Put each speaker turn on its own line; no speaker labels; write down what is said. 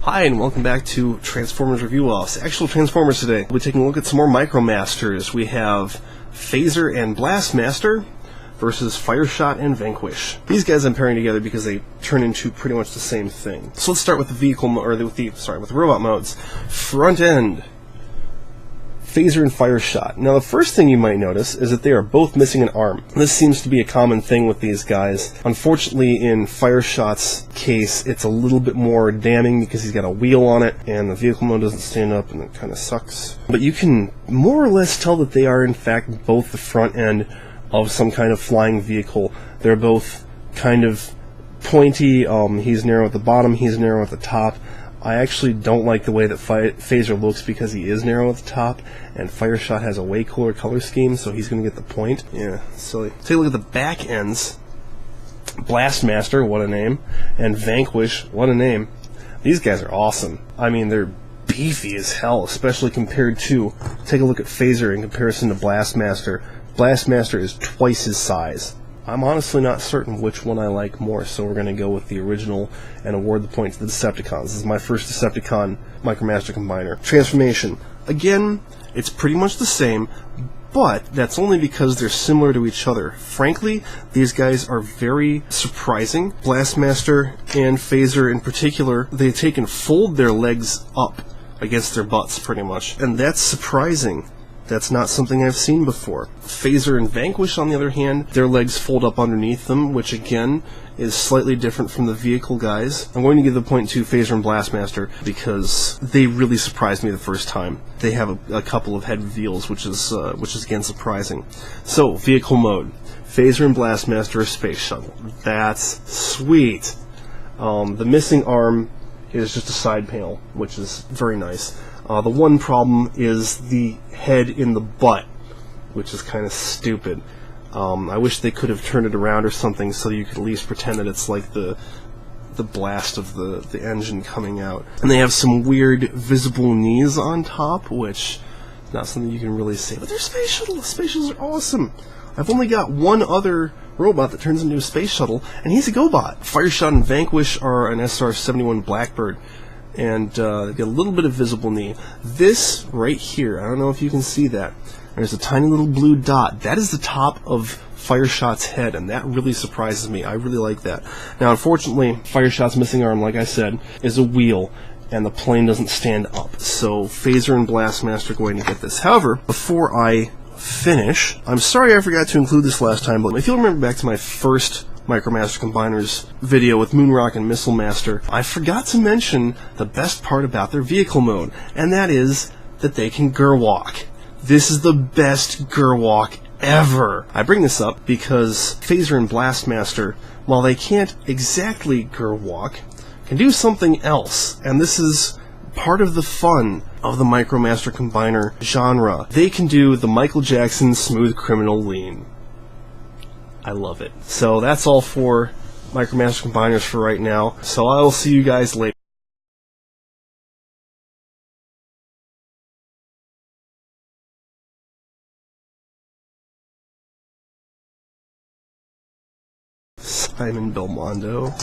Hi, and welcome back to Transformers Review Offs. Actual Transformers today. We'll be taking a look at some more Micromasters. We have Phaser and Blastmaster versus Fireshot and Vanquish. These guys I'm pairing together because they turn into pretty much the same thing. So let's start with the with the robot modes. Front end, Phaser and Fireshot. Now the first thing you might notice is that they are both missing an arm. This seems to be a common thing with these guys. Unfortunately, in Fireshot's case, it's a little bit more damning because he's got a wheel on it, and the vehicle mode doesn't stand up, and it kind of sucks. But you can more or less tell that they are in fact both the front end of some kind of flying vehicle. They're both kind of pointy. He's narrow at the bottom, he's narrow at the top. I actually don't like the way that Phaser looks because he is narrow at the top, and Fireshot has a way cooler color scheme, so he's going to get the point. Yeah, silly. Take a look at the back ends. Blastmaster, what a name, and Vanquish, what a name. These guys are awesome. I mean, they're beefy as hell, especially compared to, take a look at Phaser in comparison to Blastmaster. Blastmaster is twice his size. I'm honestly not certain which one I like more, so we're going to go with the original and award the point to the Decepticons. This is my first Decepticon Micromaster combiner. Transformation. Again, it's pretty much the same, but that's only because they're similar to each other. Frankly, these guys are very surprising. Blastmaster and Phaser in particular, they take and fold their legs up against their butts, pretty much. And that's surprising. That's not something I've seen before. Phaser and Vanquish, on the other hand, their legs fold up underneath them, which again is slightly different from the vehicle guys. I'm going to give the point to Phaser and Blastmaster because they really surprised me the first time. They have a couple of head reveals, which is again surprising. So, vehicle mode. Phaser and Blastmaster are Space Shuttle. That's sweet. The missing arm is just a side panel, which is very nice. The one problem is the head in the butt, which is kind of stupid. I wish they could have turned it around or something so you could at least pretend that it's like the blast of the engine coming out. And they have some weird visible knees on top, which is not something you can really say. But they're space shuttles. Space shuttles are awesome. I've only got one other robot that turns into a space shuttle, and he's a GoBot. Fireshot and Vanquish are an SR-71 Blackbird, and they get a little bit of visible knee. This right here, I don't know if you can see that. There's a tiny little blue dot. That is the top of Fireshot's head, and that really surprises me. I really like that. Now, unfortunately, Fireshot's missing arm, like I said, is a wheel, and the plane doesn't stand up. So Phaser and Blastmaster are going to get this. However, before I finish, I'm sorry I forgot to include this last time, but if you'll remember back to my first Micromaster Combiners video with Moonrock and Missile Master, I forgot to mention the best part about their vehicle mode, and that is that they can Gerwalk. This is the best Gerwalk ever. I bring this up because Phaser and Blastmaster, while they can't exactly Gerwalk, can do something else, and this is part of the fun of the Micromaster Combiner genre. They can do the Michael Jackson Smooth Criminal Lean. I love it. So that's all for Micromaster Combiners for right now. So I will see you guys later. Simon Belmondo.